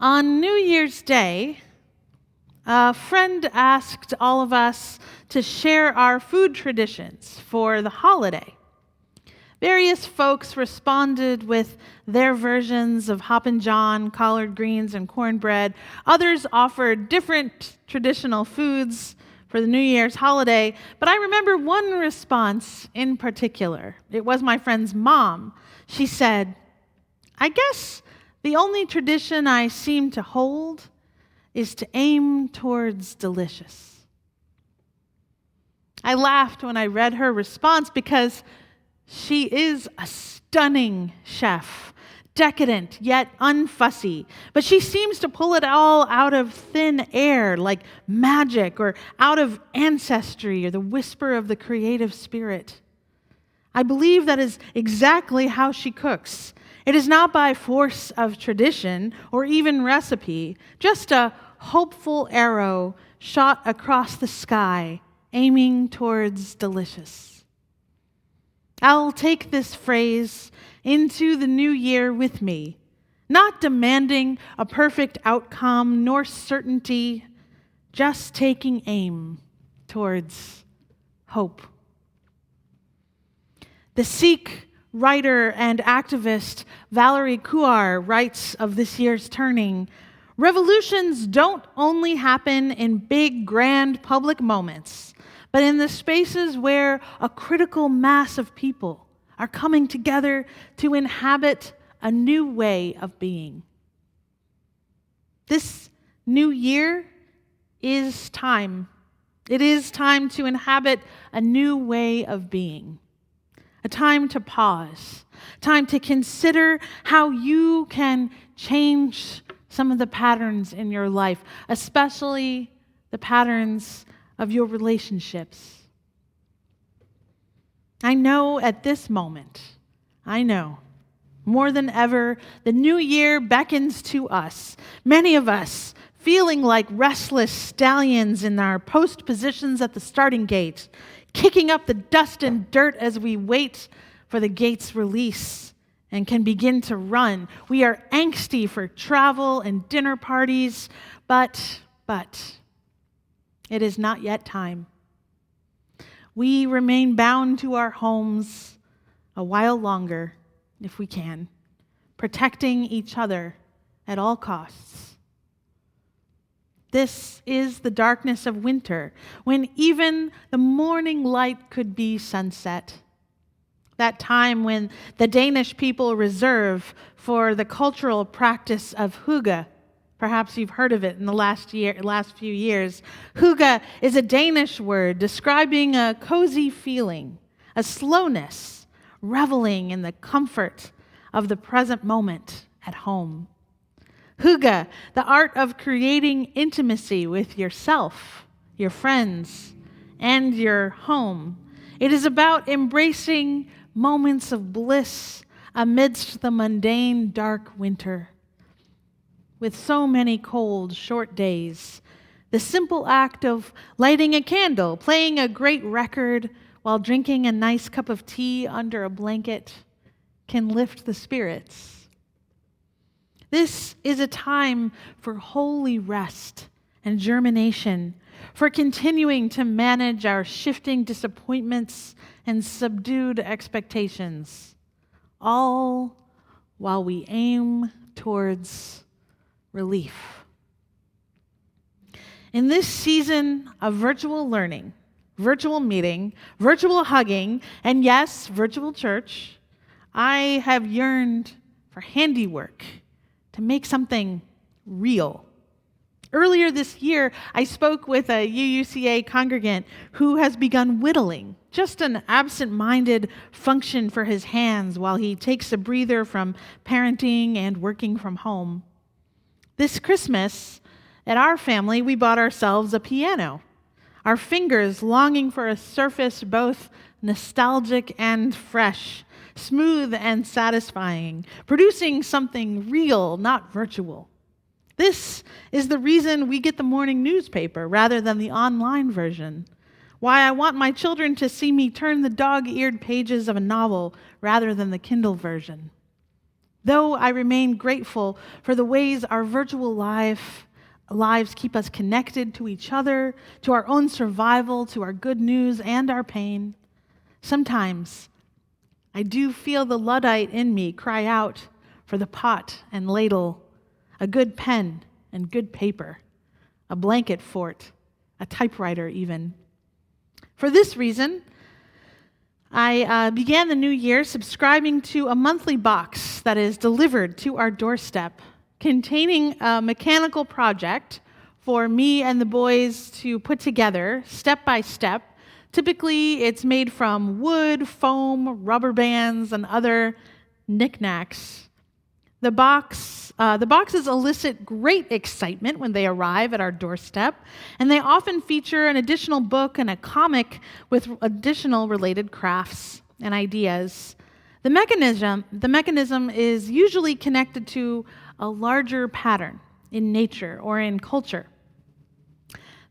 On New Year's Day, a friend asked all of us to share our food traditions for the holiday. Various folks responded with their versions of Hoppin' John, collard greens, and cornbread. Others offered different traditional foods for the New Year's holiday, but I remember one response in particular. It was my friend's mom. She said, "I guess the only tradition I seem to hold is to aim towards delicious." I laughed when I read her response because she is a stunning chef, decadent yet unfussy, but she seems to pull it all out of thin air like magic or out of ancestry or the whisper of the creative spirit. I believe that is exactly how she cooks. It is not by force of tradition or even recipe, just a hopeful arrow shot across the sky, aiming towards delicious. I'll take this phrase into the new year with me, not demanding a perfect outcome nor certainty, just taking aim towards hope. The Sikh writer and activist Valerie Kaur writes of this year's turning, "Revolutions don't only happen in big, grand public moments, but in the spaces where a critical mass of people are coming together to inhabit a new way of being." This new year is time. It is time to inhabit a new way of being. A time to pause, time to consider how you can change some of the patterns in your life, especially the patterns of your relationships. I know at this moment, more than ever, the new year beckons to us, many of us feeling like restless stallions in our post positions at the starting gate, kicking up the dust and dirt as we wait for the gate's release and can begin to run. We are angsty for travel and dinner parties, but it is not yet time. We remain bound to our homes a while longer, if we can, protecting each other at all costs. This is the darkness of winter, when even the morning light could be sunset. That time when the Danish people reserve for the cultural practice of Hygge. Perhaps you've heard of it in the last few years. Hygge is a Danish word describing a cozy feeling, a slowness, reveling in the comfort of the present moment at home. Hygge, the art of creating intimacy with yourself, your friends, and your home. It is about embracing moments of bliss amidst the mundane, dark winter. With so many cold, short days, the simple act of lighting a candle, playing a great record while drinking a nice cup of tea under a blanket can lift the spirits. This is a time for holy rest and germination, for continuing to manage our shifting disappointments and subdued expectations, all while we aim towards relief. In this season of virtual learning, virtual meeting, virtual hugging, and yes, virtual church, I have yearned for handiwork to make something real. Earlier this year, I spoke with a UUCA congregant who has begun whittling, just an absent-minded function for his hands while he takes a breather from parenting and working from home. This Christmas, at our family, we bought ourselves a piano, our fingers longing for a surface both nostalgic and fresh, smooth and satisfying, producing something real, not virtual. This is the reason we get the morning newspaper rather than the online version. Why I want my children to see me turn the dog-eared pages of a novel rather than the Kindle version. Though I remain grateful for the ways our virtual lives keep us connected to each other, to our own survival, to our good news and our pain, sometimes I do feel the Luddite in me cry out for the pot and ladle, a good pen and good paper, a blanket fort, a typewriter even. For this reason, I began the new year subscribing to a monthly box that is delivered to our doorstep, containing a mechanical project for me and the boys to put together step by step. Typically, it's made from wood, foam, rubber bands, and other knickknacks. The boxes elicit great excitement when they arrive at our doorstep, and they often feature an additional book and a comic with additional related crafts and ideas. The mechanism is usually connected to a larger pattern in nature or in culture.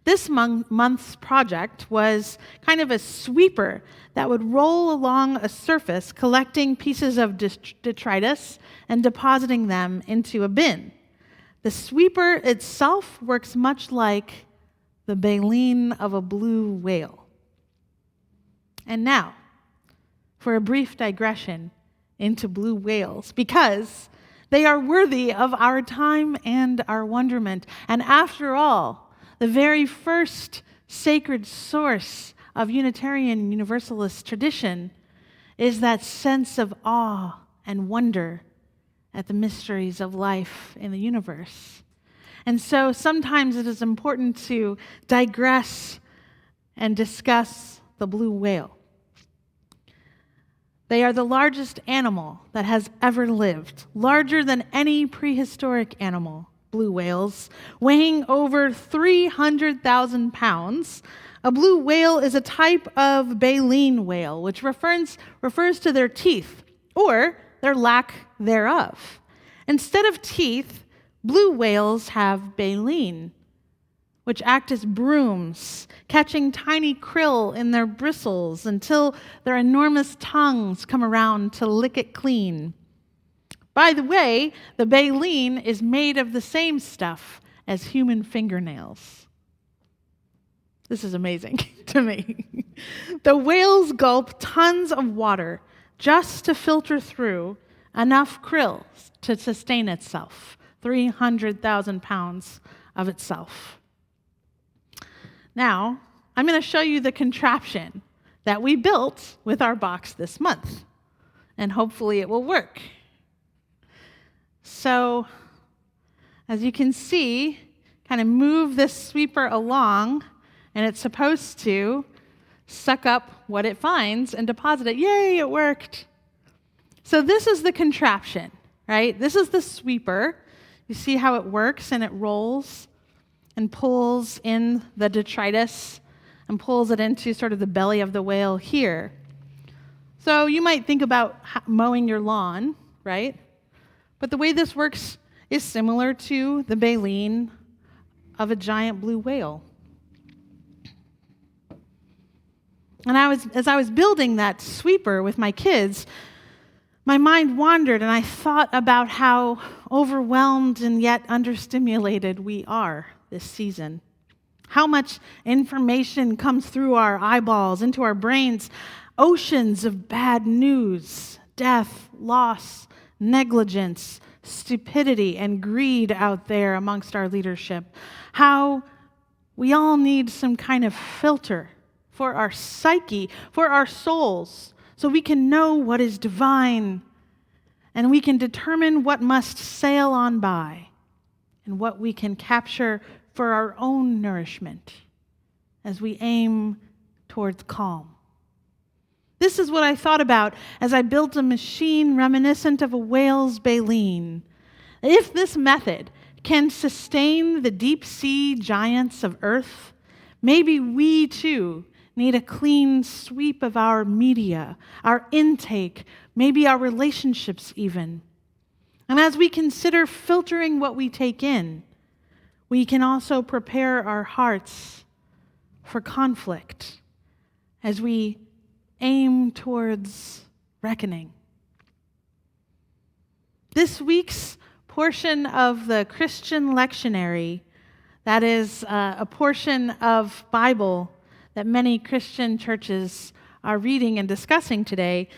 This month's project was kind of a sweeper that would roll along a surface, collecting pieces of detritus and depositing them into a bin. The sweeper itself works much like the baleen of a blue whale. And now, for a brief digression into blue whales, because they are worthy of our time and our wonderment. And after all, the very first sacred source of Unitarian Universalist tradition is that sense of awe and wonder at the mysteries of life in the universe. And so sometimes it is important to digress and discuss the blue whale. They are the largest animal that has ever lived, larger than any prehistoric animal. Blue whales, weighing over 300,000 pounds. A blue whale is a type of baleen whale, which refers to their teeth or their lack thereof. Instead of teeth, blue whales have baleen, which act as brooms, catching tiny krill in their bristles until their enormous tongues come around to lick it clean. By the way, the baleen is made of the same stuff as human fingernails. This is amazing to me. The whales gulp tons of water just to filter through enough krill to sustain itself, 300,000 pounds of itself. Now, I'm going to show you the contraption that we built with our box this month, and hopefully it will work. So, as you can see, kind of move this sweeper along, and it's supposed to suck up what it finds and deposit it. Yay, it worked. So this is the contraption, right? This is the sweeper. You see how it works, and it rolls and pulls in the detritus and pulls it into sort of the belly of the whale here. So you might think about mowing your lawn, right? But the way this works is similar to the baleen of a giant blue whale. And as I was building that sweeper with my kids, my mind wandered, and I thought about how overwhelmed and yet understimulated we are this season. How much information comes through our eyeballs, into our brains, oceans of bad news, death, loss, negligence, stupidity, and greed out there amongst our leadership. How we all need some kind of filter for our psyche, for our souls, so we can know what is divine and we can determine what must sail on by and what we can capture for our own nourishment as we aim towards calm. This is what I thought about as I built a machine reminiscent of a whale's baleen. If this method can sustain the deep sea giants of Earth, maybe we too need a clean sweep of our media, our intake, maybe our relationships even. And as we consider filtering what we take in, we can also prepare our hearts for conflict as we aim towards reckoning. This week's portion of the Christian lectionary, that is a portion of Bible that many Christian churches are reading and discussing today,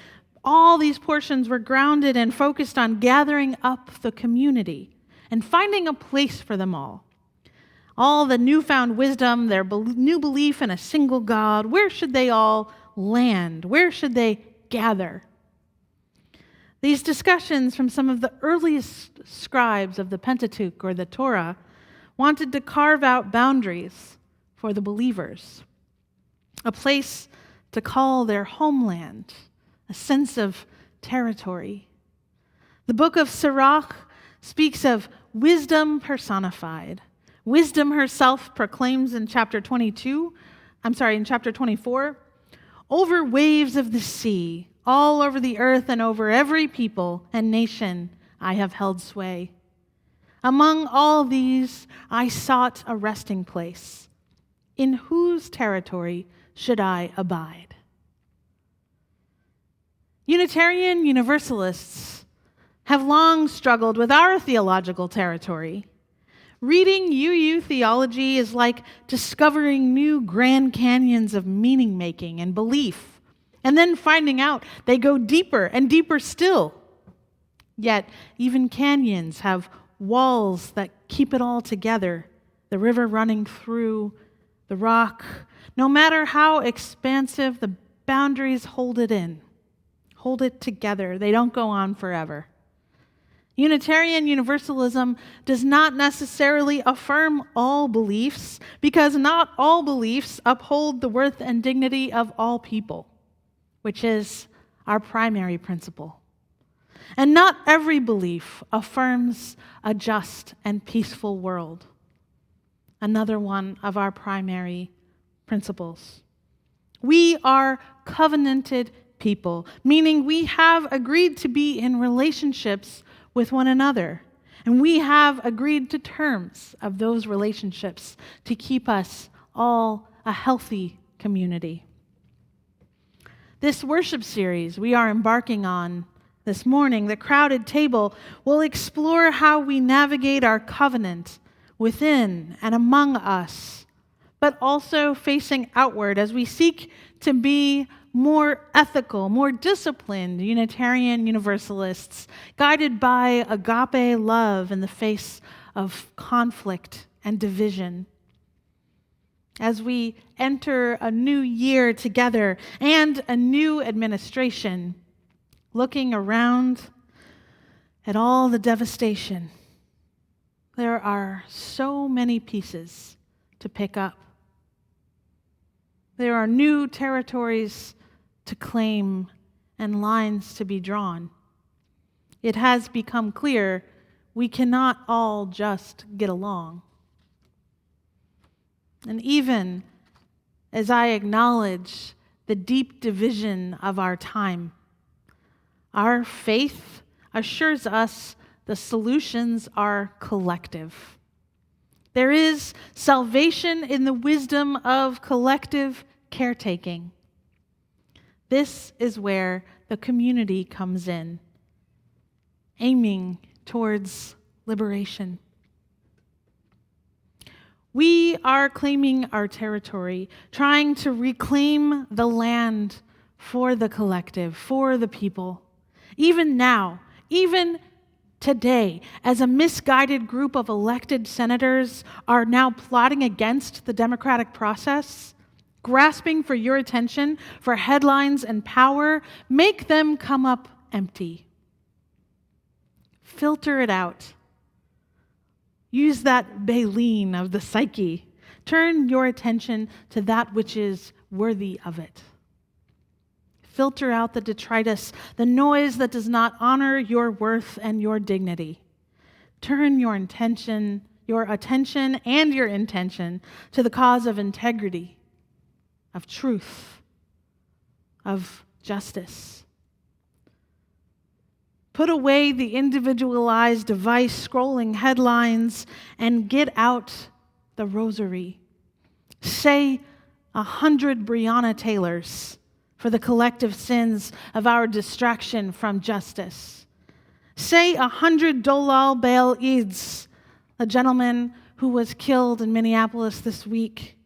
all these portions were grounded and focused on gathering up the community and finding a place for them all. All the newfound wisdom, their new belief in a single God, where should they all land? Where should they gather? These discussions from some of the earliest scribes of the Pentateuch or the Torah wanted to carve out boundaries for the believers, a place to call their homeland, a sense of territory. The book of Sirach speaks of wisdom personified. Wisdom herself proclaims in chapter 24, over waves of the sea, all over the earth and over every people and nation, I have held sway. Among all these, I sought a resting place. In whose territory should I abide? Unitarian Universalists have long struggled with our theological territory. Reading UU theology is like discovering new Grand Canyons of meaning-making and belief, and then finding out they go deeper and deeper still. Yet, even canyons have walls that keep it all together, the river running through the rock. No matter how expansive, the boundaries hold it in, hold it together. They don't go on forever. Unitarian Universalism does not necessarily affirm all beliefs because not all beliefs uphold the worth and dignity of all people, which is our primary principle. And not every belief affirms a just and peaceful world, another one of our primary principles. We are covenanted people, meaning we have agreed to be in relationships with one another, and we have agreed to terms of those relationships to keep us all a healthy community. This worship series we are embarking on this morning, The Crowded Table, will explore how we navigate our covenant within and among us, but also facing outward as we seek to be more ethical, more disciplined Unitarian Universalists, guided by agape love in the face of conflict and division. As we enter a new year together and a new administration, looking around at all the devastation, there are so many pieces to pick up. There are new territories to claim and lines to be drawn. It has become clear we cannot all just get along. And even as I acknowledge the deep division of our time, our faith assures us the solutions are collective. There is salvation in the wisdom of collective caretaking. This is where the community comes in, aiming towards liberation. We are claiming our territory, trying to reclaim the land for the collective, for the people. Even now, even today, as a misguided group of elected senators are now plotting against the democratic process, grasping for your attention, for headlines and power, make them come up empty. Filter it out. Use that baleen of the psyche. Turn your attention to that which is worthy of it. Filter out the detritus, the noise that does not honor your worth and your dignity. Turn your attention and your intention to the cause of integrity, of truth, of justice. Put away the individualized device scrolling headlines and get out the rosary. Say 100 Breonna Taylors for the collective sins of our distraction from justice. Say 100 Dolal Baal Eids, a gentleman who was killed in Minneapolis this week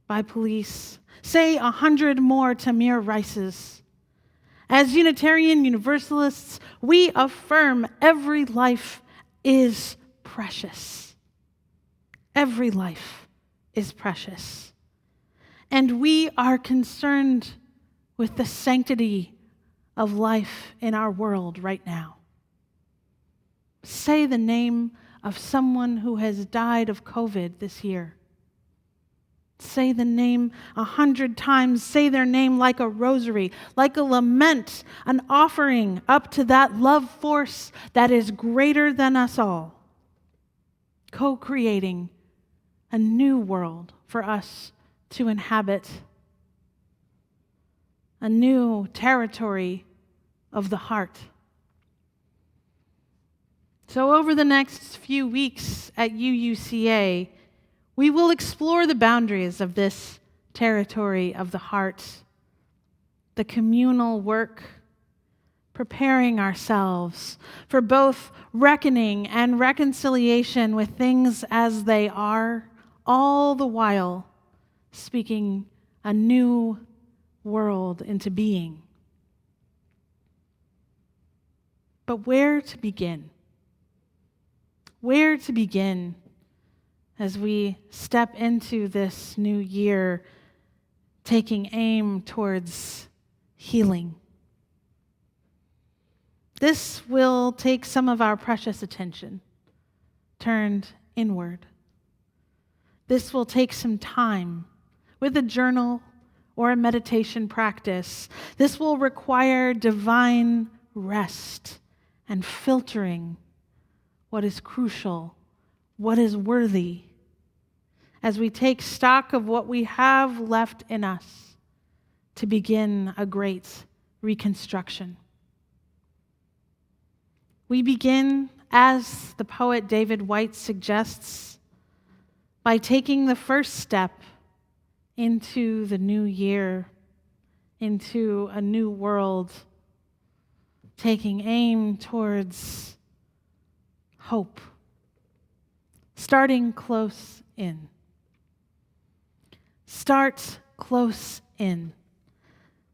by police. Say 100 more Tamir Rices. As Unitarian Universalists, we affirm every life is precious. Every life is precious. And we are concerned with the sanctity of life in our world right now. Say the name of someone who has died of COVID this year. Say the name 100 times. Say their name like a rosary, like a lament, an offering up to that love force that is greater than us all, co-creating a new world for us to inhabit, a new territory of the heart. So over the next few weeks at UUCA, we will explore the boundaries of this territory of the heart, the communal work, preparing ourselves for both reckoning and reconciliation with things as they are, all the while speaking a new world into being. But where to begin? Where to begin as we step into this new year, taking aim towards healing? This will take some of our precious attention turned inward. This will take some time with a journal or a meditation practice. This will require divine rest and filtering what is crucial, what is worthy, as we take stock of what we have left in us to begin a great reconstruction. We begin, as the poet David White suggests, by taking the first step into the new year, into a new world, taking aim towards hope, starting close in. Start close in.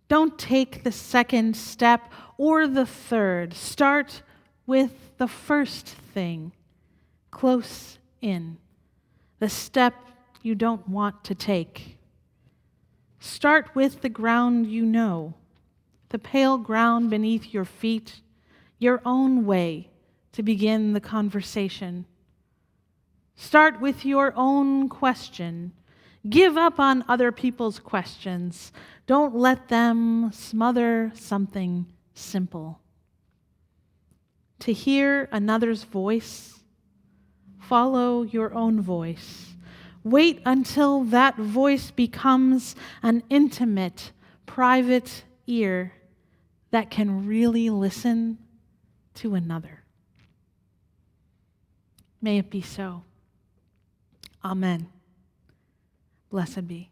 Don't take the second step or the third. Start with the first thing, close in, the step you don't want to take. Start with the ground you know, the pale ground beneath your feet, your own way to begin the conversation. Start with your own question. Give up on other people's questions. Don't let them smother something simple. To hear another's voice, follow your own voice. Wait until that voice becomes an intimate, private ear that can really listen to another. May it be so. Amen. Blessed be.